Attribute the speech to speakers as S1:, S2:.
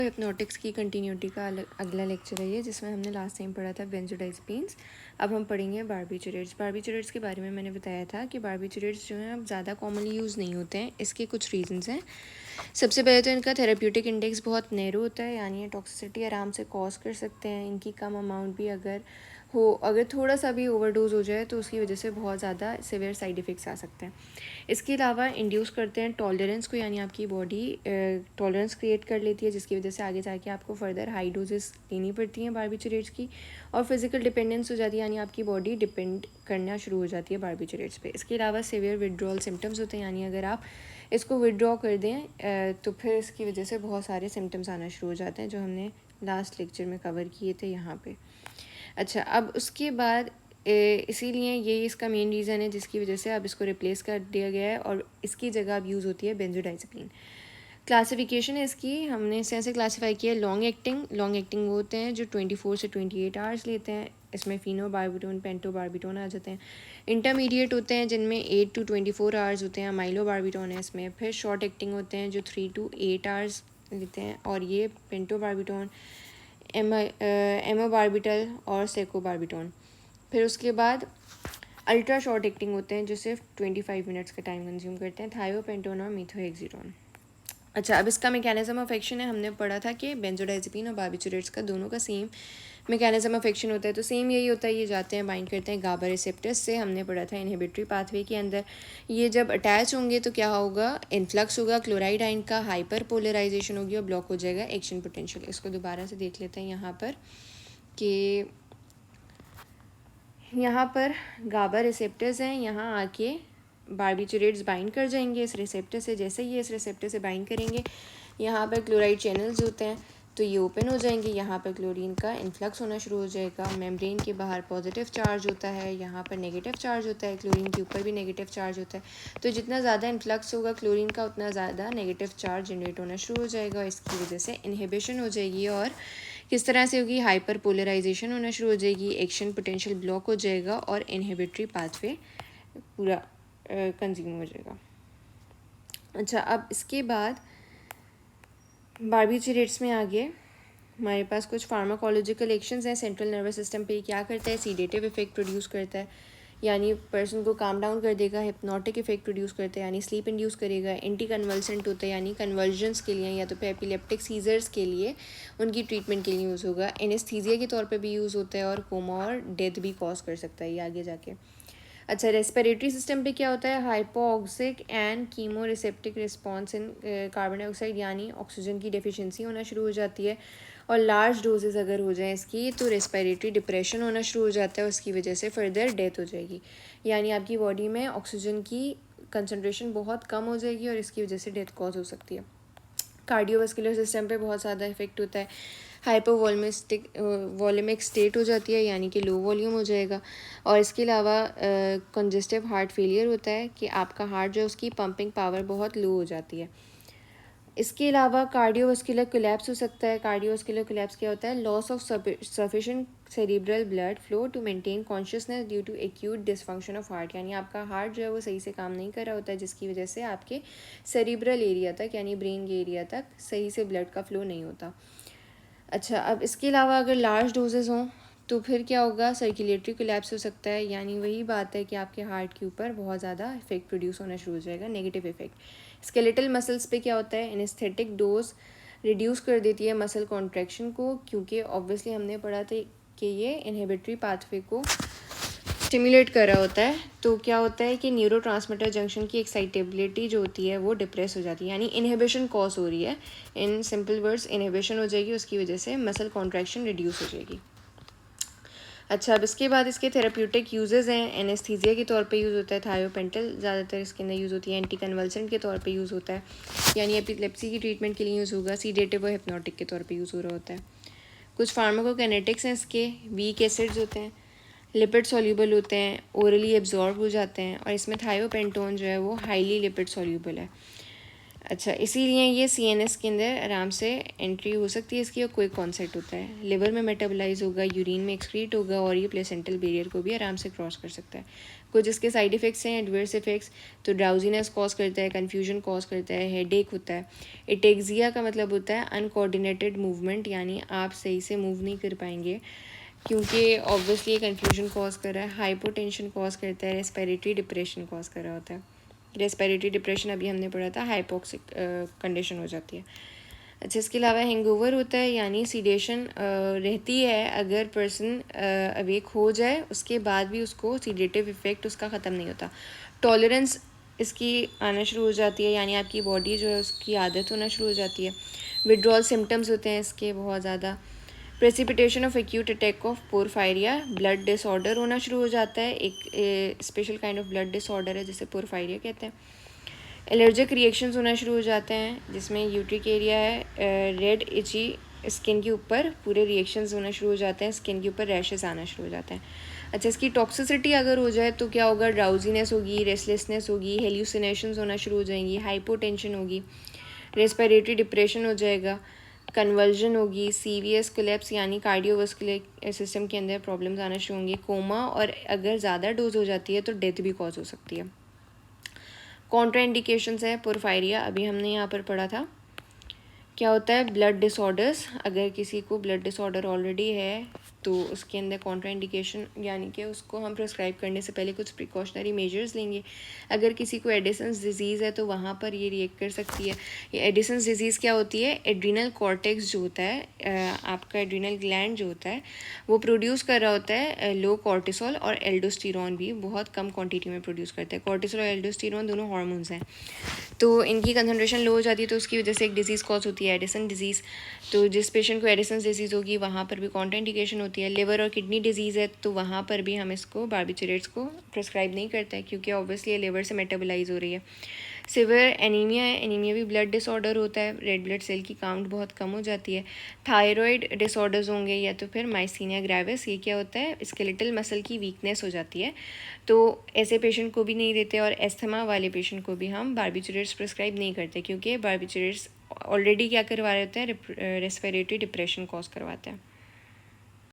S1: Hypnotics की continuity का अगला लेक्चर है ये, जिसमें हमने लास्ट टाइम पढ़ा था बेंजोडाइज़ेपिन्स। अब हम पढ़ेंगे बारबिचुरेट्स। बारबिचुरेट्स के बारे में मैंने बताया था कि बारबिचुरेट्स जो हैं अब ज़्यादा कॉमनली यूज़ नहीं होते हैं। इसके कुछ रीजंस हैं। सबसे पहले तो इनका थेरेप्यूटिक इंडेक्स बहुत नैरो होता है, यानी ये टॉक्सिसिटी आराम से कॉज कर सकते हैं। इनकी कम अमाउंट भी अगर थोड़ा सा भी ओवरडोज हो जाए तो उसकी वजह से बहुत ज़्यादा सिवियर साइड इफ़ेक्ट्स आ सकते हैं। इसके अलावा इंड्यूस करते हैं टॉलरेंस को, यानी आपकी बॉडी टॉलरेंस क्रिएट कर लेती है, जिसकी वजह से आगे जाके आपको फर्दर हाई डोजेस लेनी पड़ती हैं बारबिचुरेट्स की, और फिजिकल डिपेंडेंस हो जाती है, यानी आपकी बॉडी डिपेंड करना शुरू हो जाती है बारबिचुरेट्स पे। इसके अलावा सीवियर विड्रॉल सिम्टम्स होते हैं, यानी अगर आप इसको विड्रॉ कर दें तो फिर इसकी वजह से बहुत सारे सिम्टम्स आना शुरू हो जाते हैं, जो हमने लास्ट लेक्चर में कवर किए थे यहाँ पे। अच्छा, अब उसके बाद इसीलिए ये इसका मेन रीज़न है जिसकी वजह से अब इसको रिप्लेस कर दिया गया है और इसकी जगह अब यूज़ होती है बेंजोडाइज़ेपिन। क्लासिफिकेशन है इसकी, हमने इसे ऐसे क्लासीफाई किया। लॉन्ग एक्टिंग वो होते हैं जो 24 से 28 आवर्स लेते हैं। इसमें फिनोबार्बिटोन, पेंटोबार्बिटोन आ जाते हैं। इंटरमीडिएट होते हैं जिनमें 8 to 24 आवर्स होते हैं, माइलोबार्बिटोन है इसमें। फिर शॉर्ट एक्टिंग होते हैं जो 3 to 8 आवर्स लेते हैं, और ये पेंटोबार्बिटोन, एमोबार्बिटल और सेकोबार्बिटोन। फिर उसके बाद अल्ट्रा शॉर्ट एक्टिंग होते हैं जो सिर्फ 25 मिनट्स का टाइम कंज्यूम करते हैं, थायोपेंटोन और मिथोहेक्सिडोन। अच्छा, अब इसका मैकेनिज्म ऑफ एक्शन है, हमने पढ़ा था कि बेंजोडाइज़ेपिन और बारबिचुरेट्स का दोनों का सेम मैकेनिज्म ऑफ एक्शन होता है, तो सेम यही होता है। ये जाते हैं बाइंड करते हैं गाबा रिसेप्टर्स से, हमने पढ़ा था इनहिबिटरी पाथवे के अंदर। ये जब अटैच होंगे तो क्या होगा, इन्फ्लक्स होगा क्लोराइड आयन का, हाइपर पोलराइजेशन होगी और ब्लॉक हो जाएगा एक्शन पोटेंशियल। इसको दोबारा से देख लेते हैं यहाँ पर कि यहाँ पर गाबा रिसेप्टर्स हैं, यहाँ आके बारबिचुरेट्स बाइंड कर जाएंगे इस रिसेप्टर से। जैसे ही इस रिसेप्टर से बाइंड करेंगे, यहाँ पर क्लोराइड चैनल्स होते हैं तो ये ओपन हो जाएंगे, यहाँ पर क्लोरीन का इन्फ्लक्स होना शुरू हो जाएगा। मेम्ब्रेन के बाहर पॉजिटिव चार्ज होता है, यहाँ पर नेगेटिव चार्ज होता है, क्लोरीन के ऊपर भी नेगेटिव चार्ज होता है। तो जितना ज़्यादा इन्फ्लक्स होगा क्लोरीन का, उतना ज़्यादा नेगेटिव चार्ज जनरेट होना शुरू हो जाएगा। इसकी वजह से इनहिबिशन हो जाएगी, और किस तरह से होगी, हाइपर पोलराइजेशन होना शुरू हो जाएगी, एक्शन पोटेंशियल ब्लॉक हो जाएगा और इनहिबिटरी पाथवे पूरा कंज्यूम हो जाएगा। अच्छा, अब इसके बाद बारबिचुरेट्स में आगे हमारे पास कुछ फार्माकोलॉजिकल एक्शंस हैं। सेंट्रल नर्वस सिस्टम पे क्या करता है, सीडेटिव इफेक्ट प्रोड्यूस करता है, यानी पर्सन को काम डाउन कर देगा। हिप्नोटिक इफेक्ट प्रोड्यूस करता है, यानी स्लीप इंड्यूस करेगा। एंटी कन्वल्सेंट होता है, यानी कन्वर्जन्स के लिए या तो एपिलेप्टिक सीजर्स के लिए उनकी ट्रीटमेंट के लिए यूज़ होगा। एनेस्थीसिया के तौर पे भी यूज़ होता है, और कोमा और डेथ भी कॉज कर सकता है ये आगे जाके। अच्छा, रेस्पिरेटरी सिस्टम पे क्या होता है, hypoxic and chemo receptic response in carbon dioxide, यानी ऑक्सीजन की डेफिशिएंसी होना शुरू हो जाती है। और लार्ज डोजेज अगर हो जाए इसकी तो रेस्पिरेटरी डिप्रेशन होना शुरू हो जाता है, उसकी वजह से फर्दर डेथ हो जाएगी, यानी आपकी बॉडी में ऑक्सीजन की कंसनट्रेशन बहुत कम हो जाएगी और इसकी वजह से डेथ कॉज हो सकती है। कार्डियोवास्कुलर सिस्टम पे बहुत ज़्यादा इफेक्ट होता है। वॉल्यूमिक स्टेट हो जाती है, यानी कि लो वॉल्यूम हो जाएगा। और इसके अलावा कंजेस्टिव हार्ट फेलियर होता है कि आपका हार्ट जो उसकी पंपिंग पावर बहुत लो हो जाती है। इसके अलावा कार्डियोवास्कुलर कोलैप्स हो सकता है। कार्डियोवास्कुलर कोलैप्स क्या होता है, loss of sufficient cerebral blood flow to maintain consciousness due to acute dysfunction of heart, यानी आपका हार्ट जो है वो सही से काम नहीं कर रहा होता है, जिसकी वजह से आपके सेरिब्रल एरिया तक, यानी ब्रेन के एरिया तक सही से ब्लड का फ्लो नहीं होता। अच्छा, अब इसके अलावा अगर लार्ज डोजेज़ हों तो फिर क्या होगा, सर्कुलेटरी कोलैप्स हो सकता है, यानी वही बात है कि आपके हार्ट के ऊपर बहुत ज़्यादा इफेक्ट प्रोड्यूस होना शुरू हो जाएगा, नेगेटिव इफेक्ट। स्केलेटल मसल्स पे क्या होता है, एनेस्थेटिक डोज रिड्यूस कर देती है मसल कॉन्ट्रैक्शन को, क्योंकि ऑब्वियसली हमने पढ़ा था कि ये इनहिबिटरी पाथवे को स्टिमुलेट कर रहा होता है। तो क्या होता है कि न्यूरोट्रांसमीटर जंक्शन की एक्साइटेबिलिटी जो होती है वो डिप्रेस हो जाती है, यानी इनहिबिशन कॉज हो रही है। इन सिंपल वर्ड्स, इनहिबिशन हो जाएगी, उसकी वजह से मसल कॉन्ट्रैक्शन रिड्यूस हो जाएगी। अच्छा, अब इसके बाद इसके थेरेप्यूटिक यूजेस हैं। एनेस्थीसिया के तौर पे यूज़ होता है, थायोपेंटल ज़्यादातर इसके अंदर यूज़ होती है। एंटी कन्वल्सेंट के तौर पे यूज़ होता है, यानी एपिलेप्सी की ट्रीटमेंट के लिए यूज़ होगा। सीडेटिव और हिप्नोटिक के तौर पे यूज़ हो रहा होता है। कुछ फार्माकोकाइनेटिक्स हैं इसके, वीक एसिड्स होते हैं, लिपिड सॉल्यूबल होते हैं, ओरली एब्जॉर्ब हो जाते हैं, और इसमें थायोपेंटोन जो है वो हाईली लिपिड सॉल्यूबल है। अच्छा, इसीलिए ये CNS के अंदर आराम से एंट्री हो सकती है इसकी, और कोई कॉन्सेप्ट होता है, लिवर में मेटाबोलाइज होगा, यूरिन में एक्सक्रीट होगा, और ये प्लेसेंटल बैरियर को भी आराम से क्रॉस कर सकता है। कुछ इसके साइड इफ़ेक्ट्स हैं, एडवर्स इफ़ेक्ट्स, तो ड्राउजीनेस कॉज करता है, कन्फ्यूजन कॉज करता है, हेडेक होता है। एटेक्सिया का मतलब होता है अनकोऑर्डिनेटेड मूवमेंट, यानी आप सही से मूव नहीं कर पाएंगे क्योंकि ऑब्वियसली कन्फ्यूजन कॉज कर रहा है। हाइपोटेंशन कॉज करता है, रेस्पिरेटरी डिप्रेशन कॉज कर रहा होता है। रेस्पिरेटरी डिप्रेशन अभी हमने पढ़ा था, हाइपोक्सिक कंडीशन हो जाती है। अच्छा, इसके अलावा हैंगओवर होता है, यानी सीडेशन रहती है अगर पर्सन अवेक हो जाए उसके बाद भी उसको सीडेटिव इफ़ेक्ट उसका ख़त्म नहीं होता। टॉलरेंस इसकी आना शुरू हो जाती है, यानी आपकी बॉडी जो है उसकी आदत होना शुरू हो जाती है। विड्रॉल सिम्टम्स होते हैं इसके बहुत ज़्यादा। Precipitation of acute attack of porphyria, blood disorder होना शुरू हो जाता है, एक special kind of blood disorder है जिसे पोरफायरिया कहते हैं। एलर्जिक रिएक्शंस होना शुरू हो जाते हैं, जिसमें यूट्रिक एरिया है, रेड इची स्किन के ऊपर पूरे रिएक्शंस होना शुरू हो जाते हैं, स्किन के ऊपर रैशेस आना शुरू हो जाते हैं। अच्छा, इसकी टॉक्सिसिटी अगर हो जाए तो क्या होगा, ड्राउजीनेस होगी, रेस्टलेसनेस होगी, हेल्यूसिनेशंस होना शुरू हो जाएंगी, हाइपोटेंशन होगी, रेस्पिरेटरी डिप्रेशन हो जाएगा, कन्वर्जन होगी, सीवियस कोलैप्स यानी कार्डियोवास्कुलर सिस्टम के अंदर प्रॉब्लम्स आना शुरू होंगी, कोमा, और अगर ज़्यादा डोज हो जाती है तो डेथ भी कॉज हो सकती है। कॉन्ट्रा इंडिकेशंस है पोरफायरिया, अभी हमने यहाँ पर पढ़ा था। क्या होता है, ब्लड डिसऑर्डर्स, अगर किसी को ब्लड डिसऑर्डर ऑलरेडी है तो उसके अंदर कॉन्ट्रा इंडिकेशन, यानी कि उसको हम प्रिस्क्राइब करने से पहले कुछ प्रिकॉशनरी मेजर्स लेंगे। अगर किसी को एडिसन्स डिजीज़ है तो वहाँ पर ये रिएक्ट कर सकती है। ये एडिसन्स डिजीज़ क्या होती है, एड्रीनल कॉर्टेक्स जो होता है, आपका एड्रीनल ग्लैंड जो होता है वो प्रोड्यूस कर रहा होता है लो कॉर्टिसोल, और एल्डोस्टेरॉन भी बहुत कम क्वांटिटी में प्रोड्यूस करता है। कॉर्टिसोल और एल्डोस्टेरॉन दोनों हार्मोन्स हैं, तो इनकी कंसंट्रेशन लो हो जाती है, तो उसकी वजह से एक डिजीज़ कॉज होती है एडिसन डिजीज़। तो जिस पेशेंट को एडिसन डिजीज़ होगी वहाँ पर भी कॉन्ट्राइंडिकेशन होती है। लिवर और किडनी डिजीज़ है तो वहाँ पर भी हम इसको बारबिचुरेट्स को प्रिस्क्राइब नहीं करते हैं, क्योंकि ऑब्वियसली लिवर से मेटाबोलाइज हो रही है। सिवियर एनीमिया है, एनीमिया भी ब्लड डिसऑर्डर होता है, रेड ब्लड सेल की काउंट बहुत कम हो जाती है। थायराइड डिसऑर्डर्स होंगे, या तो फिर माइसीनिया ग्रेविस, ये क्या होता है, स्केलेटल मसल की वीकनेस हो जाती है, तो ऐसे पेशेंट को भी नहीं देते। और एस्थमा वाले पेशेंट को भी हम बारबिचुरेट्स प्रिस्क्राइब नहीं करते, क्योंकि बारबिचुरेट्स ऑलरेडी क्या करवा रहे होते हैं, रेस्पिरेटरी डिप्रेशन कॉज करवाते हैं।